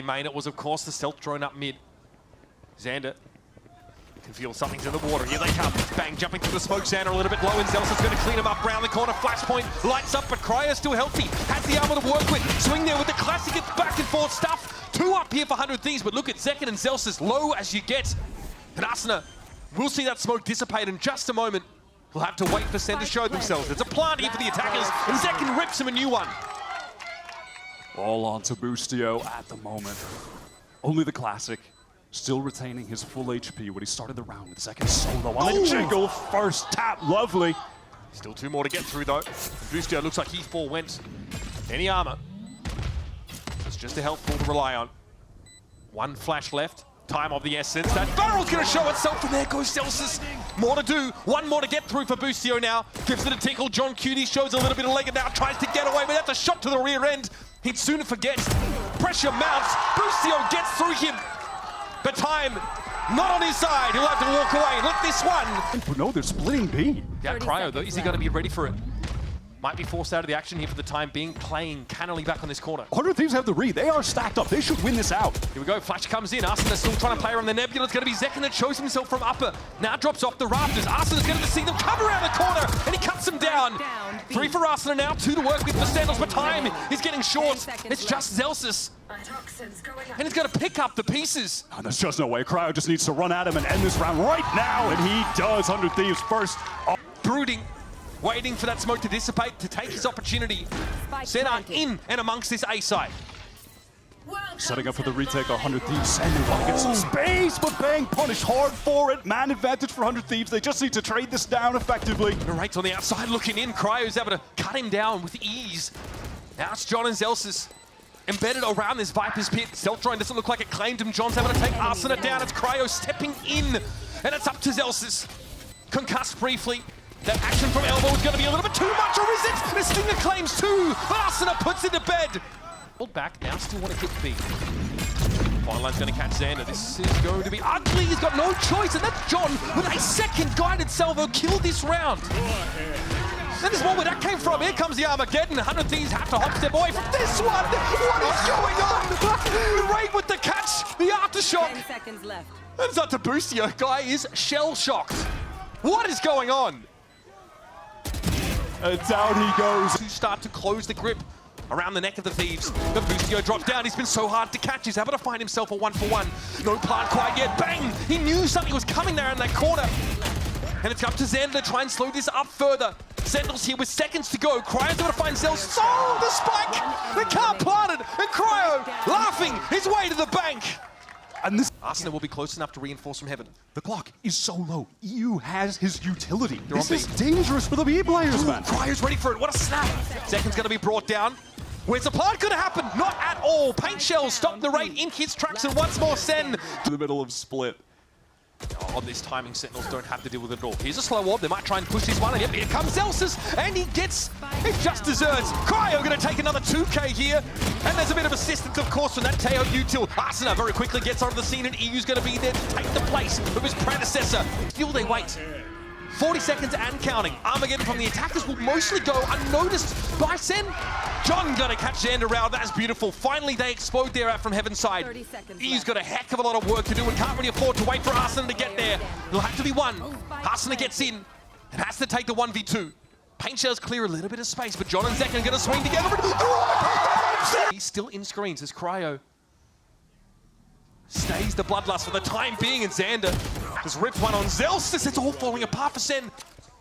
Main, it was of course the stealth drone up mid. Xander can feel something's in the water. Here they come. Bang, jumping through the smoke. Xander a little bit low, and Zelsa's going to clean him up round the corner. Flashpoint lights up, but Cryo's still healthy. Has the armor to work with. Swing there with the classic. It's back and forth stuff. 2 up here for 100 Thieves, but look at Zekin and Zelsa's low as you get. And Asuna will see that smoke dissipate in just a moment. He'll have to wait for Sen to show themselves. It's a plant here for the attackers, and Zekin rips him a new one. All on to Boostio at the moment. Only the classic, still retaining his full HP when he started the round with second solo on the jiggle. First tap, lovely. Still 2 more to get through though. Boostio looks like he forewent any armor. That's just a health pool to rely on. 1 flash left. Time of the essence. That barrel's going to show itself, and there goes Celsius. More to do. 1 more to get through for Boostio now. Gives it a tickle. John Cutie shows a little bit of leg and now tries to get away, but that's a shot to the rear end. He'd sooner forget. Pressure mounts. Boostio gets through him. But time not on his side. He'll have to walk away. Look, this one. But no, they're splitting B. Yeah, Cryo though, is he going to be ready for it? Might be forced out of the action here for the time being, playing cannily back on this corner. 100 Thieves have the read. They are stacked up. They should win this out. Here we go. Flash comes in. Arsena still trying to play around the Nebula. It's going to be Zekin that shows himself from upper. Now drops off the rafters. Arsena's going to see them come around the corner, and he cuts them down. 3 for Arsena now, 2 to work with for Sentinels, but time is getting short. It's just Zelsis. And he's got to pick up the pieces. Oh, there's just no way. Cryo just needs to run at him and end this round right now, and he does. 100 Thieves first. Brooding. Waiting for that smoke to dissipate, to take his opportunity. Senna in and amongst this A side. Setting up for the retake, 100 Thieves. Senna want to get some space, but Bang punished hard for it. Man advantage for 100 Thieves. They just need to trade this down effectively. Narrate's on the outside looking in. Cryo's able to cut him down with ease. Now it's John and Zelsis embedded around this Viper's pit. Stealth drone doesn't look like it claimed him. John's able to take Arsena down. It's Cryo stepping in, and it's up to Zelsis. Concussed briefly. That action from elbow is going to be a little bit too much, or is it? The Stinger claims 2, but Arsena puts it to bed. Pulled back, now still want to hit B. Final line's going to catch Xander. This is going to be ugly. He's got no choice, and that's John with a second guided salvo killed this round. And there's more where that came from. Here comes the Armageddon. 100 Thieves have to hop step away from this one. What is going on? Right with the catch, the aftershock. 10 seconds left. And it's up to Boostio. Guy is shell-shocked. What is going on? And down he goes. To start to close the grip around the neck of the Thieves. The Boostio drops down. He's been so hard to catch. He's able to find himself a 1-for-1. No plant quite yet. Bang! He knew something was coming there in that corner. And it's up to Xander to try and slow this up further. Sentinels here with seconds to go. Cryo's able to find Zells. Oh, the spike! They can't plant it. And Cryo laughing his way to the bank. And this Arsena will be close enough to reinforce from heaven. the clock is so low. EU has his utility. They're This on is B. dangerous for the B players, man. Cryo's ready for it. What a snap. Zekin's going to be brought down. Where's the plant going to happen? Not at all. Paint shells stop the rate in his tracks, and once more Sen. In the middle of split. On this timing, Sentinels don't have to deal with it at all. Here's a slow orb. They might try and push this one, and yep, here comes Zelsis, and he gets it just desserts. Cryo going to take another 2K here, and there's a bit of assistance, of course, from that Teo util. Arsena very quickly gets onto the scene, and EU's going to be there to take the place of his predecessor. Still, they wait. 40 seconds and counting. Armageddon from the attackers will mostly go unnoticed by Sen. John gonna catch Xander out. That's beautiful. Finally, they explode there out from Heaven's side. 30 seconds He's left. got a heck of a lot of work to do and can't really afford to wait for Arsena to get there. It'll have to be 1. Arsena gets in and has to take the 1v2. Paint shells clear a little bit of space, but John and Zek are gonna swing together. He's still in screens as Cryo stays the bloodlust for the time being, and Xander has ripped one on Zelsis. It's all falling apart for Sen.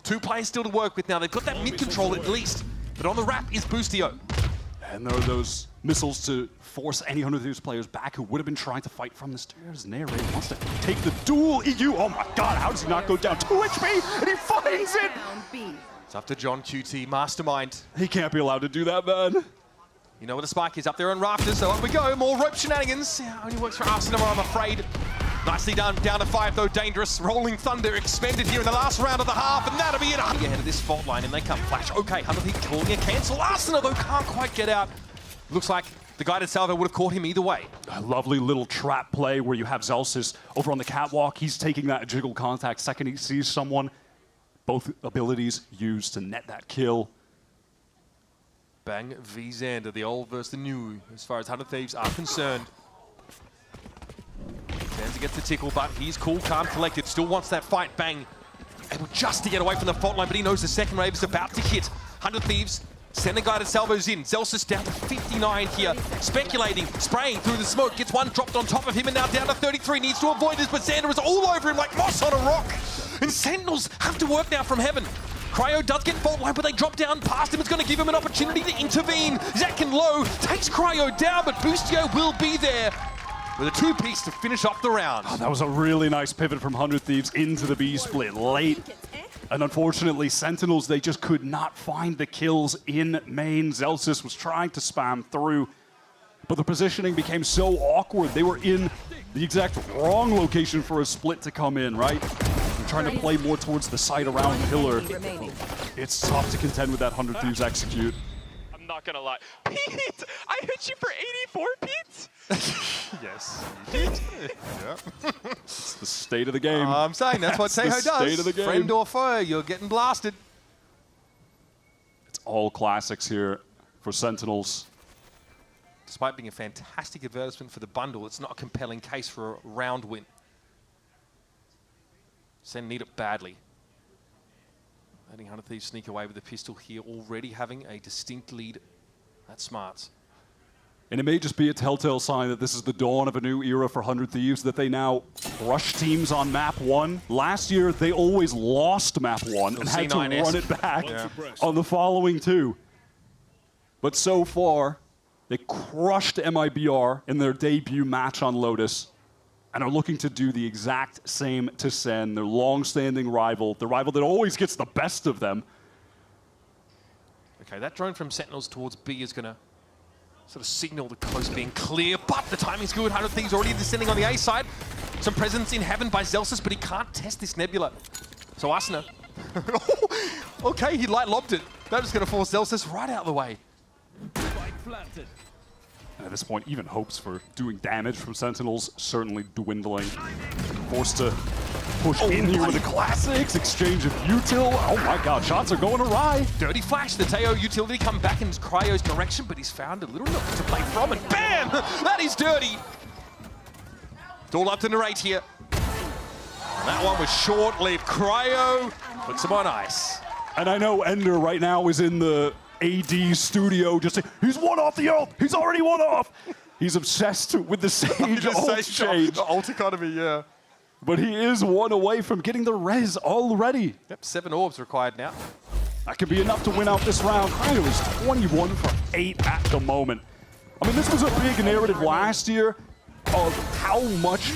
2 players still to work with now. They've got that mid-control at least, but on the wrap is Boostio. And there are those missiles to force any 100 Thieves players back who would have been trying to fight from the stairs. Nair wants to take the duel. EU, oh my god, how does he not go down? 2 HP, and he finds it! Down B. It's up to John QT, mastermind. He can't be allowed to do that, man. You know where the spike is, up there on rafters, so up we go. More rope shenanigans. Yeah, only works for Arsena, I'm afraid. Nicely done, down to 5 though, dangerous. Rolling Thunder expended here in the last round of the half, and that'll be it. Ahead of this fault line, and they come flash. Okay, 100 Thieves calling a cancel. Arsena though can't quite get out. Looks like the guided salvo would have caught him either way. A lovely little trap play where you have Zelsis over on the catwalk. He's taking that jiggle contact. Second he sees someone, both abilities used to net that kill. Bang v Xander, the old versus the new, as far as 100 Thieves are concerned. Danza gets the tickle, but he's cool, calm, collected. Still wants that fight. Bang. Able just to get away from the fault line, but he knows the second wave is about to hit. 100 Thieves. Send a guided salvos in. Zelsis down to 59 here. Speculating, spraying through the smoke. Gets one dropped on top of him and now down to 33. Needs to avoid this, but Xander is all over him like moss on a rock. And Sentinels have to work now from heaven. Cryo does get fault line, but they drop down past him. It's going to give him an opportunity to intervene. Zakin low, takes Cryo down, but Boostio will be there with a two-piece to finish off the round. Oh, that was a really nice pivot from 100 Thieves into the B split late. And unfortunately, Sentinels, they just could not find the kills in main. Zelsis was trying to spam through, but the positioning became so awkward. They were in the exact wrong location for a split to come in, right? They're trying to play more towards the side around pillar. It's tough to contend with that 100 Thieves execute. I'm not gonna lie. Pete! I hit you for 84, Pete? Yes. Yeah. It's the state of the game. I'm saying that's what Seho does. State of the game. Friend or foe, you're getting blasted. It's all classics here for Sentinels. Despite being a fantastic advertisement for the bundle, it's not a compelling case for a round win. Sen need it badly. Letting 100 Thieves sneak away with the pistol here, already having a distinct lead. That's smart. And it may just be a telltale sign that this is the dawn of a new era for 100 Thieves, that they now crush teams on map 1. Last year, they always lost map 1 and had to run it back on the following 2. But so far, they crushed MIBR in their debut match on Lotus and are looking to do the exact same to Sen, their long-standing rival, the rival that always gets the best of them. Okay, that drone from Sentinels towards B is going to sort of signal the coast being clear, but the timing's good. 100 Thieves already descending on the A side. Some presence in heaven by Zelsis, but he can't test this Nebula. So Asuna, okay, he light lobbed it. That was going to force Zelsis right out of the way. And at this point, even hopes for doing damage from Sentinels certainly dwindling. Forced to push in here with the classics, exchange of util. Oh my god, shots are going awry. Dirty flash, the Teo utility come back in Cryo's direction, but he's found a little nook to play from, and bam! That is dirty! It's all up to narrate here. And that one was short-lived. Cryo puts him on ice. And I know Ender right now is in the AD studio just saying, he's one off the ult! He's already one off! He's obsessed with the Sage ult change. The ult economy, yeah. But he is one away from getting the res already. Yep, 7 orbs required now. That could be enough to win out this round. Cryo is 21 for 8 at the moment. I mean, this was a big narrative last year of how much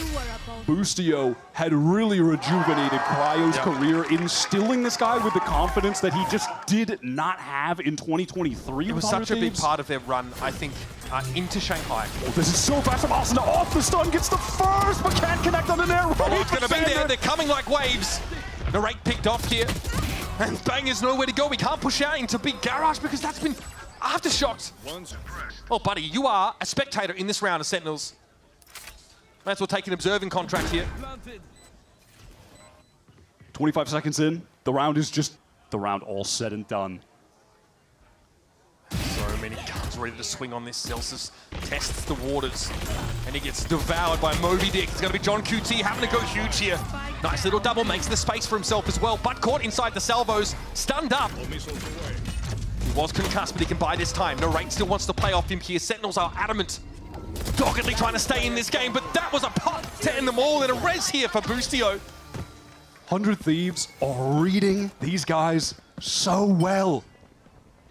Boostio had really rejuvenated Cryo's career, instilling this guy with the confidence that he just did not have in 2023. It was such a big part of their run, I think, into Shanghai. Oh, this is so fast from Asuna. Off the stun, gets the first, but can't connect on the air. Oh, it's going to be there. They're coming like waves. Narrate picked off here. And Bang is nowhere to go. We can't push out into big garage because that's been aftershocks. Oh, buddy, you are a spectator in this round of Sentinels. That's what take an observing contract here. 25 seconds in, the round is just the round all said and done. So many guns ready to swing on this. Zelsis tests the waters, and he gets devoured by Moby Dick. It's going to be John QT having to go huge here. Nice little double, makes the space for himself as well, but caught inside the salvos, stunned up. He was concussed, but he can buy this time. Narrate still wants to play off him here. Sentinels are adamant, doggedly trying to stay in this game, but that was a pot to end them all, and a res here for Boostio. 100 Thieves are reading these guys so well.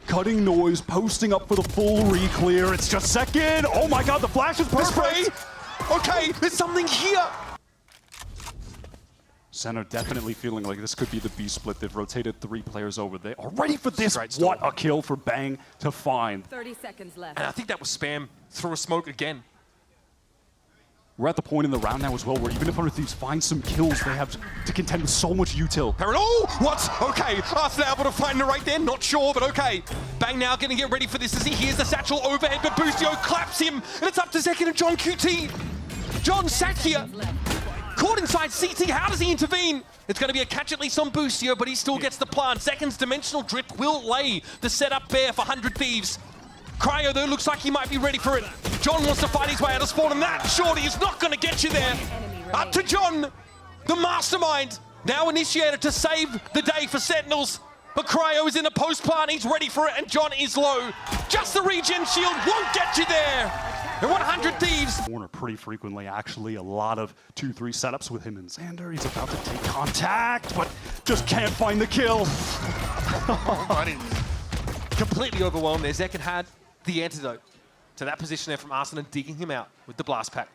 Cutting noise, posting up for the full re-clear. It's just second. Oh my god, the flash is perfect. Okay, there's something here. Center definitely feeling like this could be the B split. They've rotated 3 players over. They are ready for this. What a kill for Bang to find. 30 seconds left. And I think that was spam through a smoke again. We're at the point in the round now as well where even if 100 Thieves find some kills, they have to contend with so much util. Oh, what? Okay, Arsenal able to find the right there, not sure, but okay. Bang now gonna get ready for this as he hears the satchel overhead, but Boostio claps him, and it's up to second and John QT. John sat here, caught inside CT, how does he intervene? It's gonna be a catch at least on Boostio, but he still gets the plant. Second's dimensional drift will lay the setup bare for 100 Thieves. Cryo, though, looks like he might be ready for it. John wants to fight his way out of spawn, and that surely is not going to get you there. Up to John, the mastermind, now initiated to save the day for Sentinels. But Cryo is in a post plant, he's ready for it, and John is low. Just the regen shield won't get you there. And 100 Thieves. Corner pretty frequently, actually. A lot of 2-3 setups with him and Xander. He's about to take contact, but just can't find the kill. Completely overwhelmed there. Zekin had the antidote to that position there from Arsenal, digging him out with the blast pack.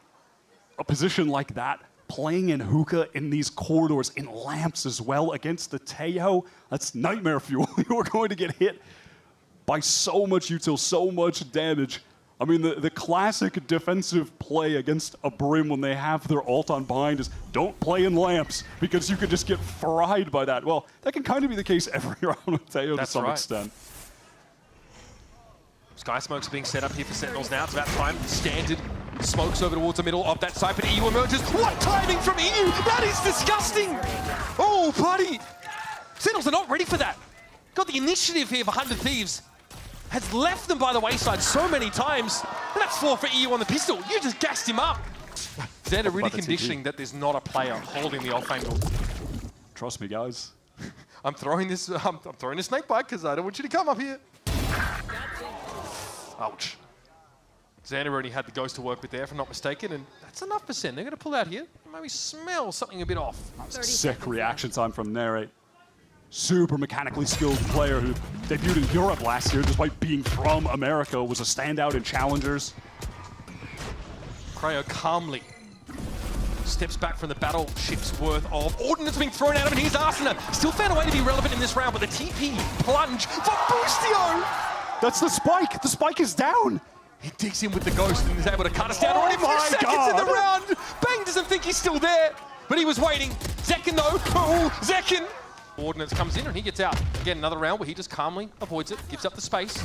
A position like that, playing in hookah in these corridors, in lamps as well, against the Teo, that's nightmare fuel. You are going to get hit by so much util, so much damage. I mean, the classic defensive play against a Brim when they have their ult on bind is don't play in lamps because you could just get fried by that. Well, that can kind of be the case every round with Teo to some extent. Sky smokes being set up here for Sentinels now. It's about time. Standard smokes over towards the middle of that side, but EU emerges. What timing from EU? That is disgusting. Oh, buddy. Sentinels are not ready for that. Got the initiative here for 100 Thieves. Has left them by the wayside so many times. And that's 4 for EU on the pistol. You just gassed him up. Xander really conditioning that there's not a player holding the off angle. Trust me, guys. I'm throwing this snake bite because I don't want you to come up here. Ouch. Xander already had the ghost to work with there, if I'm not mistaken, and that's enough percent. They're going to pull out here. Maybe smell something a bit off. Sick reaction time from Narrate. Super mechanically skilled player who debuted in Europe last year despite being from America, was a standout in Challengers. Cryo calmly steps back from the battleship's worth of ordnance being thrown at him, and here's Arsena. Still found a way to be relevant in this round, but the TP plunge for Boostio! That's the spike! The spike is down! He digs in with the ghost and is able to cut us down already 4 seconds in the round! Bang doesn't think he's still there, but he was waiting. Zekin though, oh, Zekin! Ordnance comes in and he gets out. Again, another round where he just calmly avoids it, gives up the space.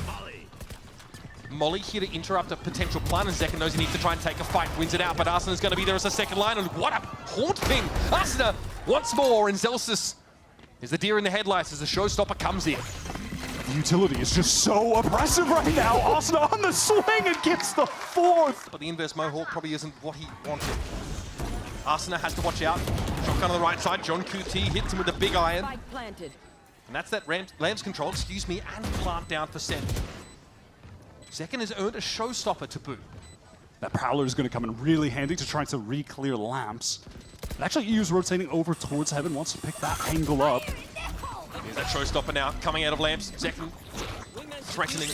Molly here to interrupt a potential plan, and Zekin knows he needs to try and take a fight, wins it out, but Arsena's going to be there as a second line, and what a haunt ping! Arsena once more, and Zelsis is the deer in the headlights as the showstopper comes in. The utility is just so oppressive right now. Arsena on the swing and gets the 4th. But the inverse Mohawk probably isn't what he wanted. Arsena has to watch out. Shotgun on the right side. John QT hits him with a big iron. And that's that Lamb's control, and plant down for Sen. Zekin has earned a showstopper to boot. That Prowler is going to come in really handy to try to re-clear lamps. And actually, EU's rotating over towards Heaven, wants to pick that angle up. Here's that showstopper now, coming out of lamps. Zekin threatening.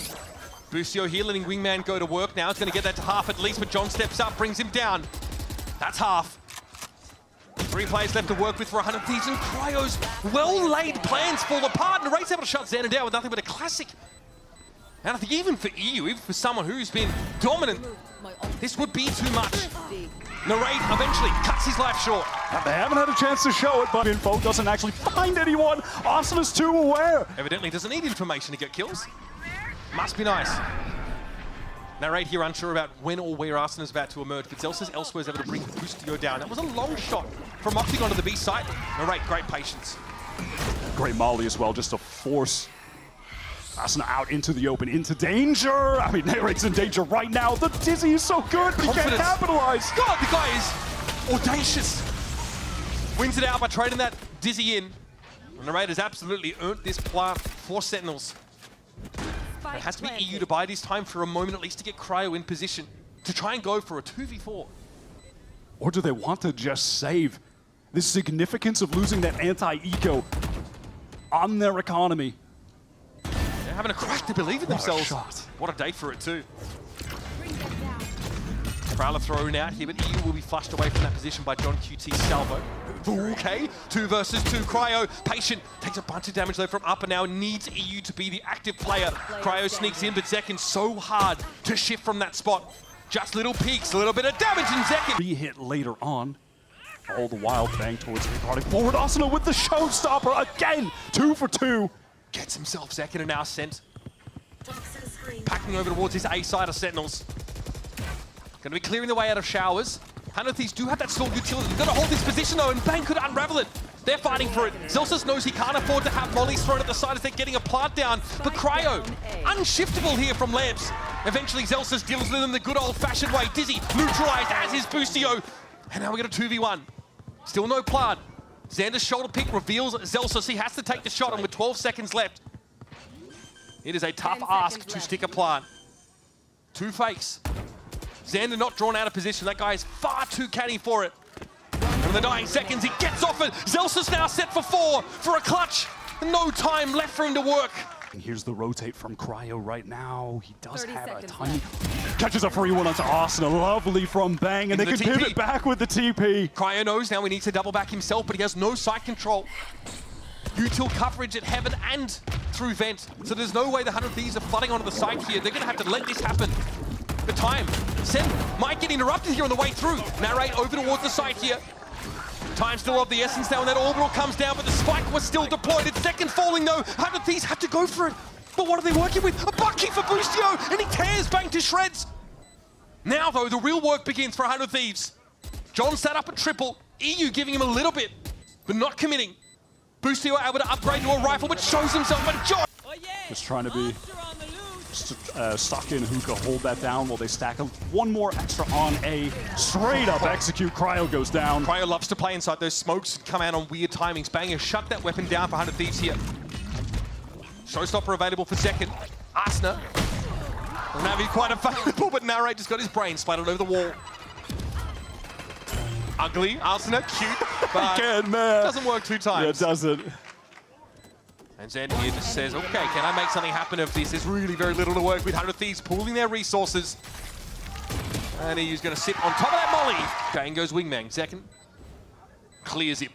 Boostio here, letting Wingman go to work now. It's going to get that to half at least, but John steps up, brings him down. That's half. 3 players left to work with for 100 Thieves, and Cryo's well-laid plans fall apart, and Narrate's able to shut Xander down with nothing but a classic. And I think even for EU, even for someone who's been dominant, this would be too much. Narrate eventually cuts his life short. They haven't had a chance to show it, but Info doesn't actually find anyone. Arsena's too aware. Evidently doesn't need information to get kills. Must be nice. Narrate here unsure about when or where Arsena's about to emerge, but Zelsis elsewhere is able to bring Boostio down. That was a long shot from Octagon to the B site. Narrate, great patience. Great Molly as well, just to force Arsena out into the open, into danger. I mean, Narrate's in danger right now. The Dizzy is so good, but he can't capitalize. God, the guy is audacious. Wins it out by trading that Dizzy in. And Narrate has absolutely earned this plant for Sentinels. It has to be EU to buy this time for a moment at least to get Cryo in position to try and go for a 2v4. Or do they want to just save the significance of losing that anti-eco on their economy? They're having a crack to believe in themselves. What a day for it too. Prowler thrown out here, but EU will be flushed away from that position by John QT's salvo. Okay, 2 versus 2. Cryo, patient, takes a bunch of damage though from up and now needs EU to be the active player. Cryo sneaks in, but Zekin so hard to shift from that spot. Just little peaks, a little bit of damage, and Zekin. Re-hit later on. All the while bang towards him, running forward. Arsena with the showstopper again. 2 for 2. Gets himself Zekin and now sent. Packing over towards his A side of Sentinels. Going to be clearing the way out of showers. 100 Thieves do have that stalled utility. They've got to hold this position though, and Bang could unravel it. They're fighting for it. Zelsis knows he can't afford to have Molly's thrown at the side as they're getting a plant down. But Cryo, unshiftable here from Lamps. Eventually Zelsis deals with him the good old-fashioned way. Dizzy neutralized as is Boostio. And now we got a 2v1. Still no plant. Xander's shoulder pick reveals Zelsus. He has to take the shot, and with 12 seconds left, it is a tough ask to stick a plant. 2 fakes. Xander not drawn out of position. That guy is far too canny for it. And in the dying seconds, he gets off it. Zelsus now set for 4 for a clutch. No time left for him to work. And here's the rotate from Cryo right now. He does have a tiny... Catches a free one onto Arsenal. Lovely from Bang, and they can pivot back with the TP. Cryo knows now he needs to double back himself, but he has no site control. Util coverage at Heaven and through Vent. So there's no way the 100Thieves are flooding onto the site here. They're going to have to let this happen. The time. Sen might get interrupted here on the way through. Narrate over towards the site here. Time still of the essence now, and that orbital comes down, but the spike was still deployed. It's second falling though. 100Thieves have to go for it. But what are they working with? A butt kick for Boostio, and he tears Bang to shreds. Now though, the real work begins for 100Thieves. John sat up at triple. EU giving him a little bit, but not committing. Boostio able to upgrade to a rifle, but shows himself, but John... Just trying to be stuck in Hookah, hold that down while they stack him. One more extra on A, straight up execute. Cryo goes down. Cryo loves to play inside those smokes and come out on weird timings. Banger shut that weapon down for 100Thieves here. Showstopper available for second. Arsena. Will now be quite available, but Narrate just got his brain splattered over the wall. Ugly, Arsena, cute, but Again, man. Doesn't work 2 times. Yeah, it doesn't. And Xander here just says, okay, can I make something happen of this? There's really very little to work with. 100Thieves pooling their resources. And EU's going to sit on top of that molly. Bang goes Wingman. Second clears him.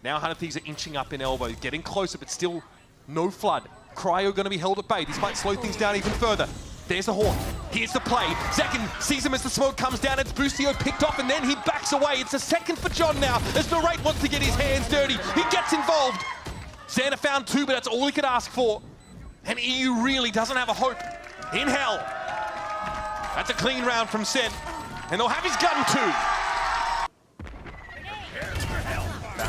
Now 100Thieves are inching up in elbow, getting closer, but still no flood. Cryo going to be held at bay. This might slow things down even further. There's the horn. Here's the play. Zekin sees him as the smoke comes down. It's Boostio picked off, and then he backs away. It's a second for John now, as Narrate wants to get his hands dirty. He gets involved. Xander found 2, but that's all he could ask for. And EU really doesn't have a hope in hell. That's a clean round from Sen. And they'll have his gun too.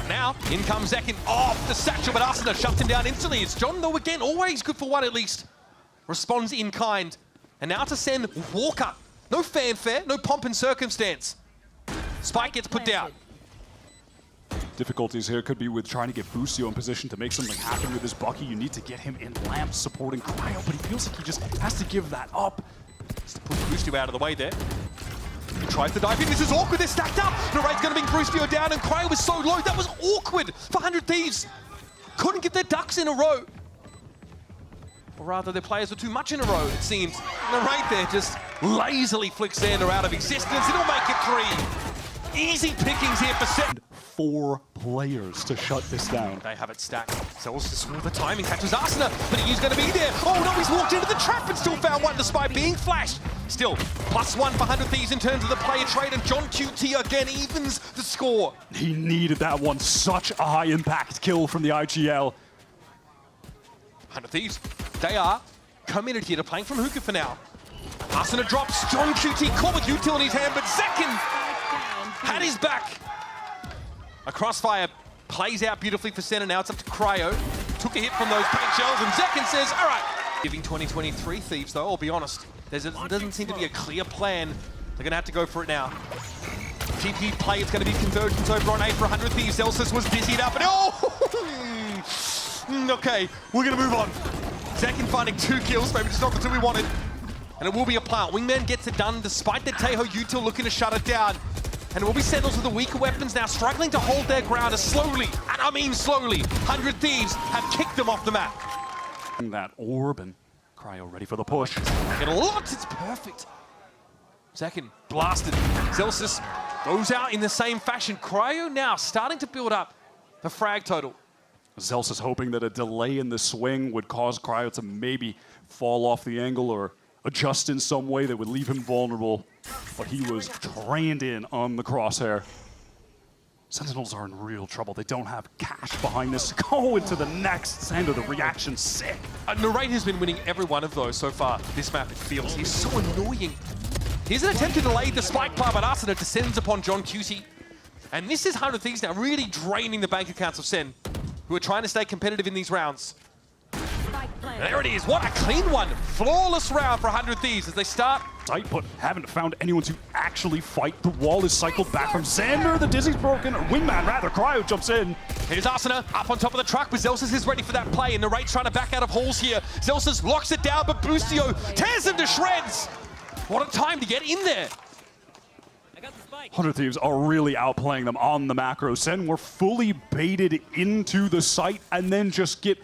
Now, in comes Zekin off the satchel, but Arsena shuts him down instantly. It's John, though, again, always good for 1 at least. Responds in kind. And now to send Walker. No fanfare, no pomp and circumstance. Spike gets put down. Difficulties here could be with trying to get Boostio in position to make something happen with his Bucky. You need to get him in lamps supporting Cryo, but he feels like he just has to give that up. Just to push Boostio out of the way there. He tries to dive in. This is awkward. They're stacked up. Narrate's going to bring Boostio down, and Cryo was so low. That was awkward for 100Thieves. Couldn't get their ducks in a row. Or rather, their players were too much in a row, it seems. Narrate there just lazily flicks Xander out of existence. It'll make it 3. Easy pickings here for Sen. 4 players to shut this down. They have it stacked. Zelsus with the timing catches Arsena, but he's going to be there. Oh no, he's walked into the trap and still found 1 despite being flashed. Still, +1 for 100Thieves in terms of the player trade, and John QT again evens the score. He needed that one. Such a high impact kill from the IGL. 100Thieves, they are committed here to playing from Hookah for now. Arsena drops, John QT caught with Util in his hand, but Zekin had his back. A crossfire plays out beautifully for Sen, and now it's up to Cryo. Took a hit from those paint shells, and Zekin says, all right. Giving 2023 Thieves, though, I'll be honest. There doesn't seem to be a clear plan. They're going to have to go for it now. TP play, it's going to be convergence over on A for 100Thieves. Zelsus was dizzied up, and okay, we're going to move on. Zekin finding 2 kills, maybe just not the 2 we wanted. And it will be a plant. Wingman gets it done despite the Teho Util looking to shut it down. And it will be Sentinels with the weaker weapons now, struggling to hold their ground as slowly, and I mean slowly, 100Thieves have kicked them off the map. That orb, and Cryo ready for the push. Get a lot, it's perfect. Zekin blasted. Zelsus goes out in the same fashion. Cryo now starting to build up the frag total. Zelsus hoping that a delay in the swing would cause Cryo to maybe fall off the angle or adjust in some way that would leave him vulnerable. But he was trained in on the crosshair. Sentinels are in real trouble. They don't have cash behind this. Go into the next. Xander, the reaction sick. Narrate has been winning every one of those so far. This map, it feels. He's so annoying. Here's an attempt to delay the spike bar, but Arsena descends upon John QT. And this is 100Thieves now really draining the bank accounts of Sen, who are trying to stay competitive in these rounds. There it is. What a clean one. Flawless round for 100Thieves as they start site, but haven't found anyone to actually fight. The wall is cycled back from Xander. The Dizzy's broken. Or Wingman, rather. Cryo jumps in. Here's Arsena up on top of the truck, but Zelsis is ready for that play, and Narrate's trying to back out of halls here. Zelsis locks it down, but Boostio tears him to shreds. What a time to get in there. 100 Thieves are really outplaying them on the macro. Sen were fully baited into the site and then just get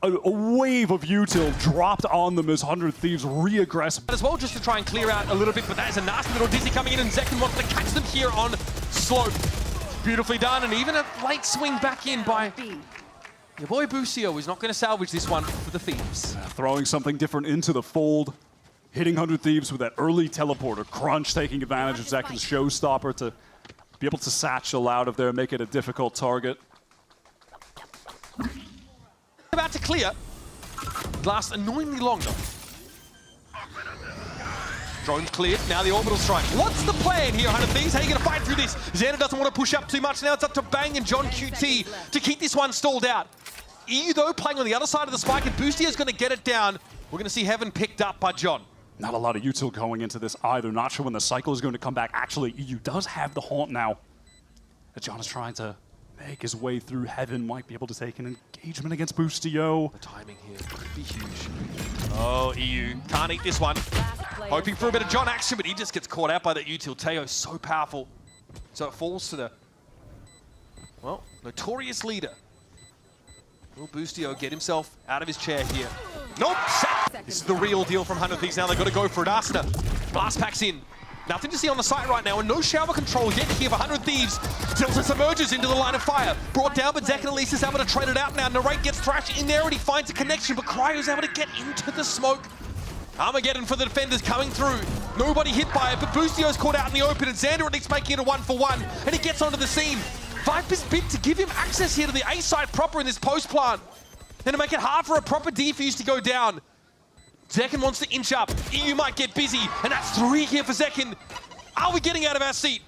a wave of util dropped on them as 100 Thieves re-aggress. As well, just to try and clear out a little bit, but that is a nasty little Dizzy coming in, and Zekken wants to catch them here on slope. Beautifully done, and even a late swing back in by your boy Boostio is not going to salvage this one for the Thieves. Throwing something different into the fold. Hitting 100 Thieves with that early teleporter. Crunch taking advantage of Zekken's showstopper to be able to satchel out of there and make it a difficult target. About to clear. Lasts annoyingly long though. Drone's cleared, now the orbital strike. What's the plan here, 100 Thieves? How are you going to fight through this? Xander doesn't want to push up too much. Now it's up to Bang and John QT to keep this one stalled out. EU though playing on the other side of the spike, and Boostio's going to get it down. We're going to see Heaven picked up by John. Not a lot of util going into this either. Not sure when the cycle is going to come back. Actually, EU does have the haunt now. John is trying to make his way through Heaven. Might be able to take an engagement against Boostio. The timing here could be huge. Oh, EU can't eat this one. Hoping for a bit of John action, but he just gets caught out by that util. Teo so powerful. So it falls to the, well, notorious leader. Will Boostio get himself out of his chair here? Nope! This is the real deal from 100 Thieves now. They've got to go for it. Arsena, blast packs in. Nothing to see on the site right now, and no shower control yet here for 100 Thieves. Tiltus emerges into the line of fire. Brought down, but Zekken at least is able to trade it out now. Narrate gets thrashed in there, and he finds a connection, but Cryo's able to get into the smoke. Armageddon for the defenders coming through. Nobody hit by it, but Boostio's caught out in the open, and Xander at least making it a 1-for-1, and he gets onto the scene. Viper's bid to give him access here to the A site proper in this post plant, and to make it hard for a proper defuse to go down. Zekken wants to inch up. EU might get busy, and that's 3 here for Zekken. Are we getting out of our seat?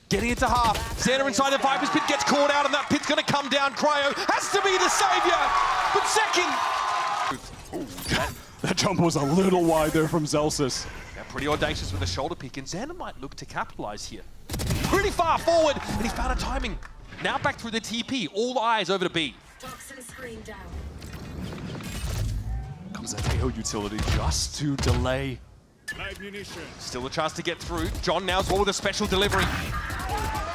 Getting it to half. Xander inside the Viper's pit gets caught out, and that pit's going to come down. Cryo has to be the savior, but Zekken. That jump was a little wide there from Zelsis. Yeah, pretty audacious with a shoulder pick, and Xander might look to capitalize here. Pretty far forward, and he found a timing. Now back through the TP. All eyes over to B. Comes that AO utility just to delay. Still a chance to get through. John now as well with a special delivery.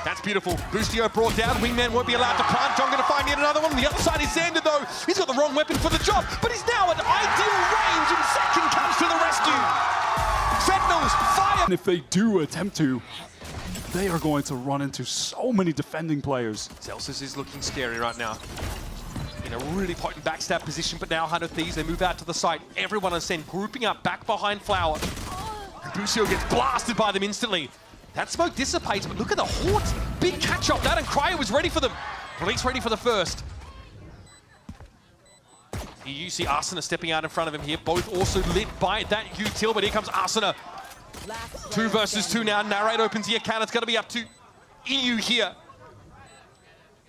That's beautiful. Boostio brought down. Wingman won't be allowed to plant. John going to find yet another one. On the other side is Xander though. He's got the wrong weapon for the job, but he's now at ideal range, and Zekken comes to the rescue. Sentinels fire. And if they do attempt to, they are going to run into so many defending players. Zelsis is looking scary right now. In a really potent backstab position, but now 100 Thieves, they move out to the site. Everyone on Sen grouping up back behind Flower. Boostio gets blasted by them instantly. That smoke dissipates, but look at the haunt. Big catch up that, and Cryo was ready for them. At least ready for the first. You see Arsena stepping out in front of him here, both also lit by that util, but here comes Arsena. 2 versus 2 now. Narrate opens the account. It's going to be up to EU here.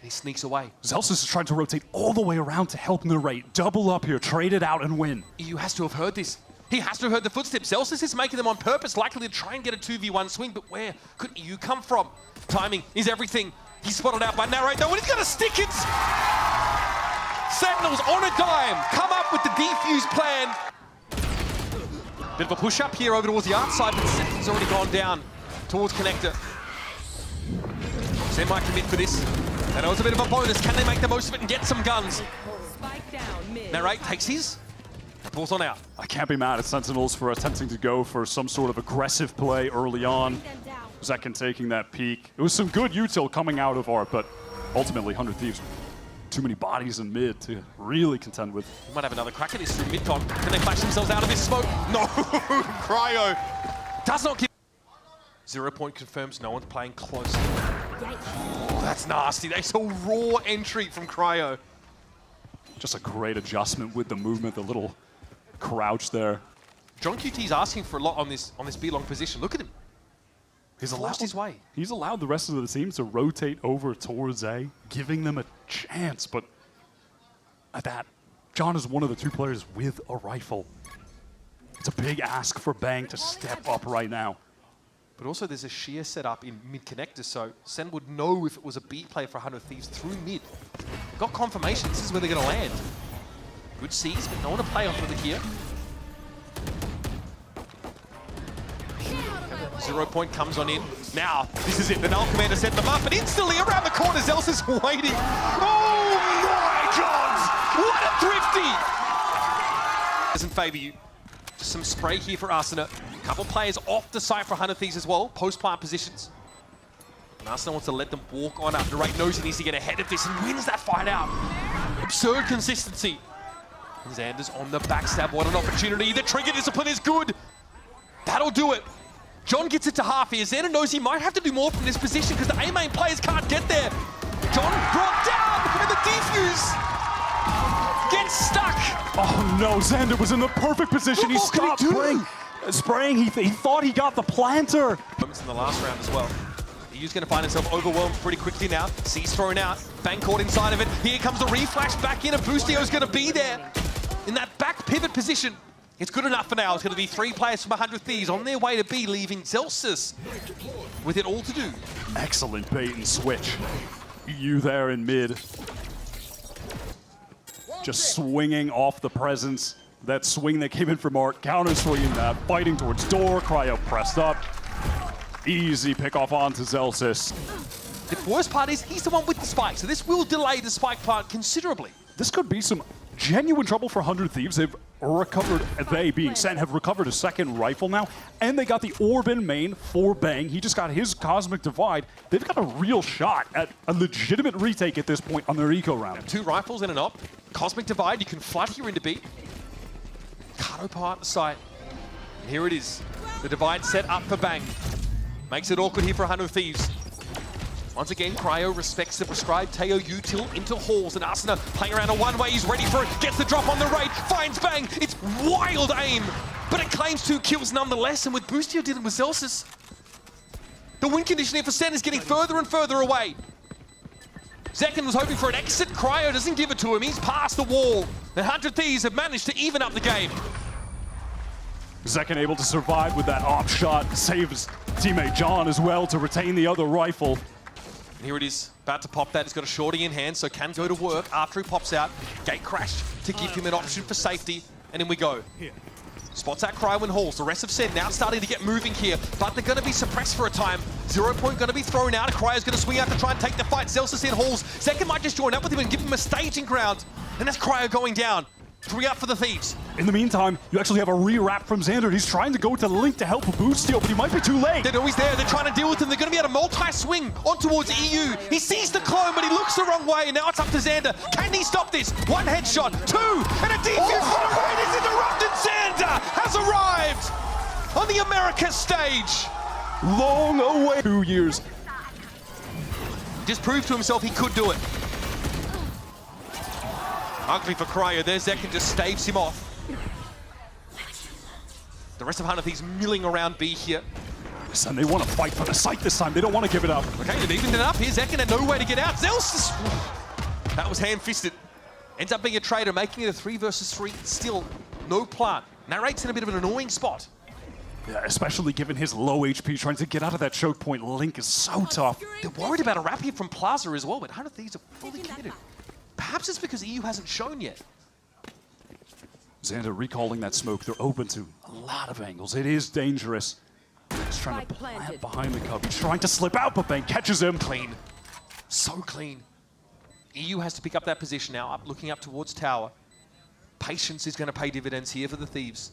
He sneaks away. Zelsis is trying to rotate all the way around to help Narrate. Double up here, trade it out and win. EU has to have heard this. He has to have heard the footsteps. Zelsis is making them on purpose, likely to try and get a 2v1 swing, but where could EU come from? Timing is everything. He's spotted out by Narrate though, and he's going to stick it! Sentinels on a dime, come up with the defuse plan. Bit of a push up here over towards the outside, but Sentinel's already gone down towards Connector. Sen might commit for this. I know it's a bit of a bonus. Can they make the most of it and get some guns? Narrate takes his and pulls on out. I can't be mad at Sentinels for attempting to go for some sort of aggressive play early on. Zekken taking that peek. It was some good util coming out of Art, but ultimately 100 Thieves. Too many bodies in mid to really contend with. We might have another crack at this through mid-con. Can they flash themselves out of this smoke? No! Cryo does not give... 0 point confirms no one's playing close. Oh, that's nasty. They saw raw entry from Cryo. Just a great adjustment with the movement, the little crouch there. John QT's asking for a lot on this B-long position. Look at him. He's Forced his way. He's allowed the rest of the team to rotate over towards A, giving them a chance, but at that, John is one of the 2 players with a rifle. It's a big ask for Bang to step up right now. But also there's a shear set up in mid-connector, so Sen would know if it was a B play for 100Thieves through mid. Got confirmation, this is where they're going to land. Good sees, but no one to play off with it here. 0 point comes on in. Now, this is it. The Null Commander set them up, and instantly around the corner, Zels is waiting. Oh my God! What a thrifty! Doesn't favor you. Just some spray here for Arsena. A couple players off the site for 100Thieves as well. Post-plant positions. And Arsena wants to let them walk on up. The right knows he needs to get ahead of this and wins that fight out. Absurd consistency. And Xander's on the backstab. What an opportunity. The trigger discipline is good. That'll do it. John gets it to half here. Xander knows he might have to do more from this position because the A-main players can't get there. John brought down, and the defuse gets stuck. Oh no, Xander was in the perfect position. He stopped spraying. He thought he got the planter. Moments in the last round as well. He's going to find himself overwhelmed pretty quickly now. C's thrown out. Bang caught inside of it. Here comes the reflash back in, and Boostio's going to be there in that back pivot position. It's good enough for now. It's going to be 3 players from 100Thieves on their way to B, leaving Zelsis with it all to do. Excellent bait and switch. You there in mid. Just swinging off the presence. That swing that came in from Art, counter swinging that, fighting towards door, Cryo pressed up. Easy pick off onto Zelsis. The worst part is he's the one with the spike, so this will delay the spike part considerably. This could be some genuine trouble for 100Thieves. They've recovered, they being Sen, have recovered a second rifle now, and they got the orb in main for Bang. He just got his Cosmic Divide. They've got a real shot at a legitimate retake at this point on their eco round. 2 rifles and an op. Cosmic Divide, you can flood here into B. Kato part the site. And here it is. The divide set up for Bang. Makes it awkward here for 100Thieves. Once again, Cryo respects the prescribed Teo util into Halls, and Arsena playing around a one-way. He's ready for it. Gets the drop on the raid. Finds Bang. It's wild aim, but it claims 2 kills nonetheless. And with Boostio dealing with Zelsis, the win condition here for Sen is getting further and further away. Zekin was hoping for an exit. Cryo doesn't give it to him. He's past the wall. The 100Thieves have managed to even up the game. Zekin able to survive with that op shot. Saves teammate John as well to retain the other rifle. And here it is, about to pop that. He's got a shorty in hand, so can go to work after he pops out. Gate crashed to give him an option for safety, and in we go. Spots out Cryo and Halls. The rest of Sen now starting to get moving here, but they're going to be suppressed for a time. 0 point going to be thrown out. Cryo's going to swing out to try and take the fight. Zelsis in Halls. Zekin might just join up with him and give him a staging ground. And that's Cryo going down. 3 up for the Thieves. In the meantime, you actually have a re-wrap from Xander. He's trying to go to Link to help Boostio, but he might be too late. They know he's there. They're trying to deal with him. They're going to be able to multi-swing on towards EU. He sees the clone, but he looks the wrong way, and now it's up to Xander. Can he stop this? 1 headshot, 2, and a defuse for the win is interrupted. Xander has arrived on the America stage. Long away. 2 years. Just proved to himself he could do it. Ugly for Cryo. There, Zekin just staves him off. The rest of 100Thieves milling around B here. Listen, they want to fight for the site this time. They don't want to give it up. Okay, they've evened it up. Here's Zekin and no way to get out. Zelsis! That was hand-fisted. Ends up being a traitor, making it a 3 versus 3. Still, no plant. Narrate's in a bit of an annoying spot. Yeah, especially given his low HP, trying to get out of that choke point. Link is so tough. They're worried about a wrap here from Plaza as well, but 100Thieves are fully committed. Perhaps it's because EU hasn't shown yet. Xander recalling that smoke. They're open to a lot of angles. It is dangerous. He's trying to plant behind the cub. He's trying to slip out, but Bang catches him. Clean. So clean. EU has to pick up that position now, looking up towards tower. Patience is going to pay dividends here for the Thieves.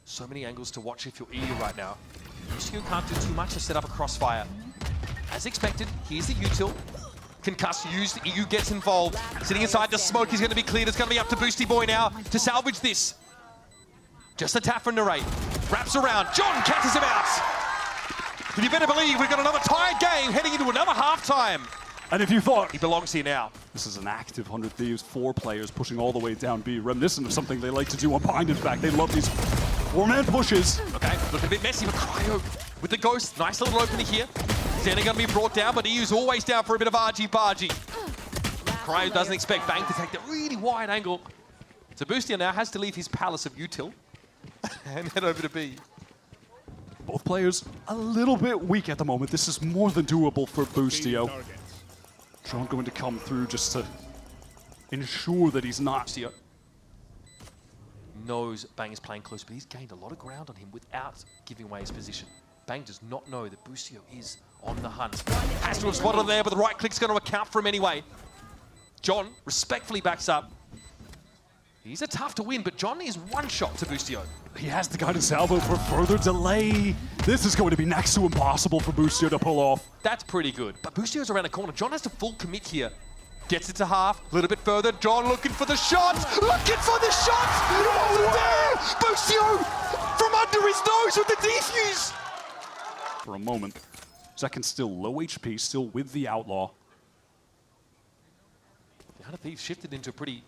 So many angles to watch if you're EU right now. Boostio can't do too much to set up a crossfire. As expected, here's the util. Concuss used, EU gets involved. Sitting inside the smoke is going to be cleared. It's going to be up to Boosty Boy now to salvage this. Just a tap from Narrate. Wraps around. John catches him out. And you better believe we've got another tied game heading into another halftime. And if you thought He belongs here now. this is an active 100Thieves, 4 players pushing all the way down B, reminiscent of something they like to do on Bind. In fact, they love these 4-man pushes. Okay, looking a bit messy, but Cryo with the ghost. Nice little opener here. Xander going to be brought down, but EU's always down for a bit of argy-bargy. Cryo doesn't expect Bang to take the really wide angle. So Boostia now has to leave his palace of util and head over to B. Both players a little bit weak at the moment. This is more than doable for Boostio. John going to come through just to ensure that he's not. Boostio knows Bang is playing close, but he's gained a lot of ground on him without giving away his position. Bang does not know that Boostio is on the hunt. Has to have spotted him there, but the right click's going to account for him anyway. John respectfully backs up. He's a tough to win, but John is one shot to Boostio. He has the guidance salvo for further delay. This is going to be next to impossible for Boostio to pull off. That's pretty good, but Boostio's around the corner. John has to full commit here. Gets it to half, a little bit further. John looking for the shot! Looking for the shot! Oh, there! Boostio from under his nose with the defuse! For a moment, Zekin still low HP, still with the Outlaw. The 100Thieves shifted into a pretty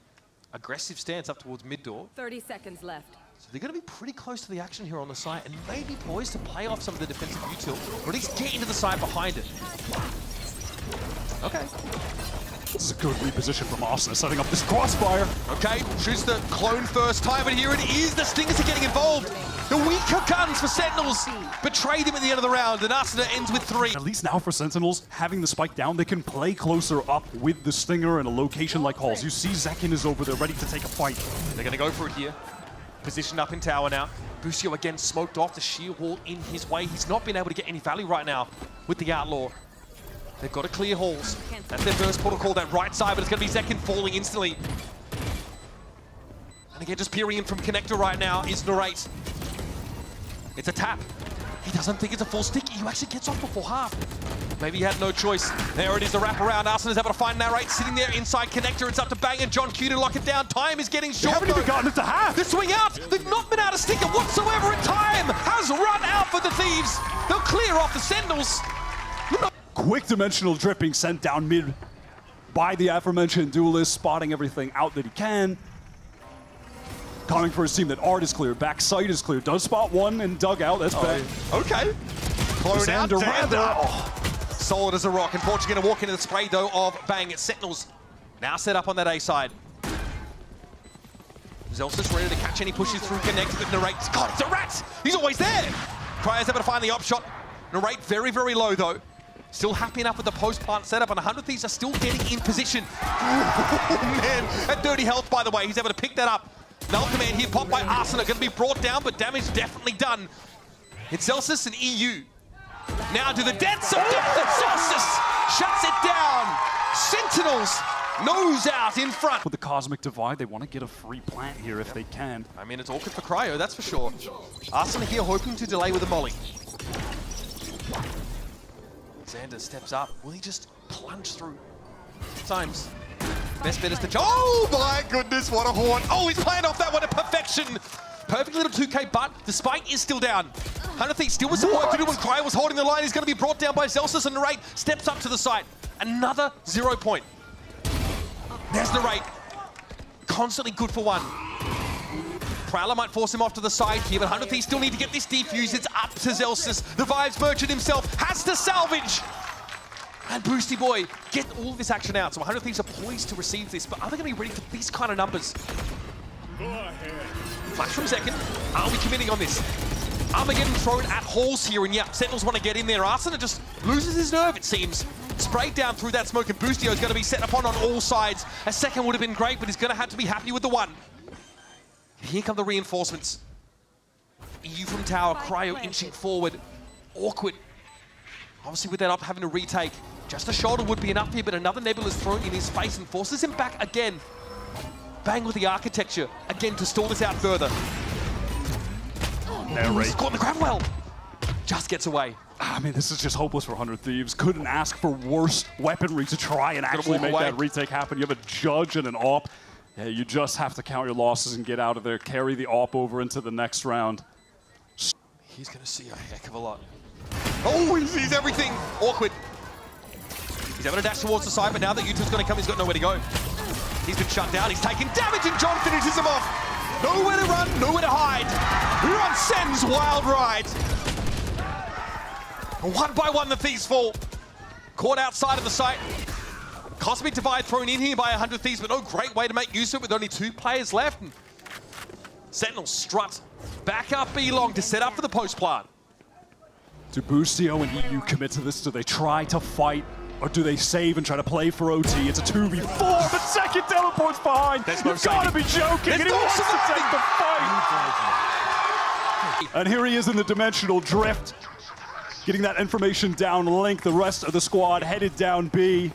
aggressive stance up towards mid door. 30 seconds left. So they're going to be pretty close to the action here on the site and maybe poised to play off some of the defensive util, or at least get into the side behind it. Okay. This is a good reposition from Austin, setting up this crossfire. Okay, shoots the clone first time, but here it is. The Stingers are getting involved. The weaker guns for Sentinels betrayed him at the end of the round, and Asuna ends with 3. At least now for Sentinels, having the spike down, they can play closer up with the Stinger in a location like Halls. You see Zekin is over there, ready to take a fight. They're going to go for it here. Positioned up in tower now. Boostio again smoked off the sheer wall in his way. He's not been able to get any value right now with the Outlaw. They've got to clear Halls. That's their first portal call, that right side, but it's going to be Zekin falling instantly. And again, just peering in from Connector right now is Narrate. It's a tap. He doesn't think it's a full stick. He actually gets off before half. Maybe he had no choice. There it is, the wrap around. Arsenal is able to find Narrate sitting there inside Connector. It's up to Bang and John Q to lock it down. Time is getting short. They haven't even gotten it to half. The swing out. They've not been able to stick it whatsoever, and time has run out for the Thieves. They'll clear off the Sentinels. Quick dimensional dripping sent down mid by the aforementioned duelist, spotting everything out that he can. Coming for his team, that art is clear, backside is clear. Does spot one and dugout, that's bad. Okay. Clone out, Xander. oh. Solid as a rock. Unfortunately, going to walk into the spray, though, of Bang. Sentinels now set up on that A side. Zelsis ready to catch any pushes through Connect, but Narrate's got it. It's a rat! He's always there! Cryo's able to find the op shot. Narrate very, very low, though. Still happy enough with the post-plant setup, and 100Thieves are still getting in position. Oh, man. At 30 health, by the way. He's able to pick that up. Null command here, popped by Arsenal. Going to be brought down, but damage definitely done. It's Celsius and EU. Now to the dead zone. Celsius shuts it down. Sentinels nose out in front. With the Cosmic Divide, they want to get a free plant here if they can. I mean, it's awkward for Cryo, that's for sure. Arsenal here hoping to delay with a molly. Xander steps up. Will he just plunge through? Times. Best bet is to... Oh my goodness, what a horn. Oh, he's playing off that one to perfection. Perfect little 2K, but the spike is still down. 100Thieves still with some work to do when Cryo was holding the line. He's going to be brought down by Zelsis, and Narrate steps up to the site. Another 0 point. There's Narrate. Constantly good for one. Prowler might force him off to the side here, but 100Thieves still need to get this defused. It's up to Zelsis. The Vibes Merchant himself has to salvage. And Boosty Boy get all of this action out. So 100Thieves are poised to receive this, but are they going to be ready for these kind of numbers? Flash from Zekin. Are we committing on this? Armageddon thrown at Halls here, and yeah, Sentinels want to get in there. Arsena just loses his nerve, it seems. Sprayed down through that smoke, and Boostio is going to be set upon on all sides. A second would have been great, but he's going to have to be happy with the one. Here come the reinforcements. EU from tower, Cryo inching forward. Awkward. Obviously with that up, having to retake. Just a shoulder would be enough here, but another Nebula is thrown in his face and forces him back again. Bang with the architecture, again to stall this out further. He's caught in the grab well. Just gets away. I mean, this is just hopeless for 100Thieves. Couldn't ask for worse weaponry to try and actually make that retake happen. You have a Judge and an AWP. Yeah, you just have to count your losses and get out of there. Carry the AWP over into the next round. He's going to see a heck of a lot. Oh, he sees everything. Awkward. He's able to dash towards the side, but now that U2's going to come, he's got nowhere to go. He's been shut down. He's taking damage, and John finishes him off. Nowhere to run, nowhere to hide. We're on Sen's wild ride. One by one, the Thieves fall. Caught outside of the site. Cosmic Divide thrown in here by 100 Thieves, but no great way to make use of it with only 2 players left. And Sentinels strut back up B-Long to set up for the post plant. Do Boostio and EU commit to this? Do they try to fight? Or do they save and try to play for OT? It's a 2v4, but second teleport's behind. There's no You've got to be joking. And he wants to take the fight. And here he is in the dimensional drift. Getting that information down link. The rest of the squad headed down B.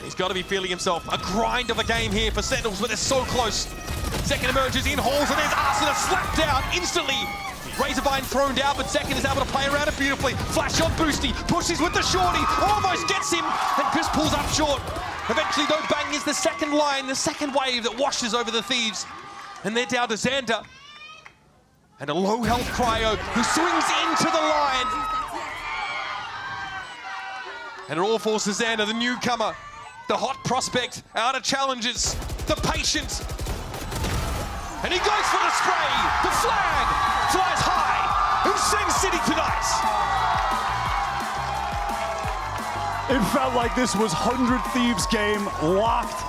He's got to be feeling himself. A grind of a game here for Sentinels, but they're so close. Second emerges in halls, and there's Arsena slapped down instantly. Razorvine thrown down, but Second is able to play around it beautifully. Flash on Boosty, pushes with the shorty, almost gets him, and Chris pulls up short. Eventually, though, bang is the second line, the second wave that washes over the Thieves. And they're down to Xander. And a low health Cryo who swings into the line. And it all falls to Xander, the newcomer, the hot prospect, out of challenges, the patient. And he goes for the spray, the flag flies high. Who sings City tonight? It felt like this was 100 Thieves game locked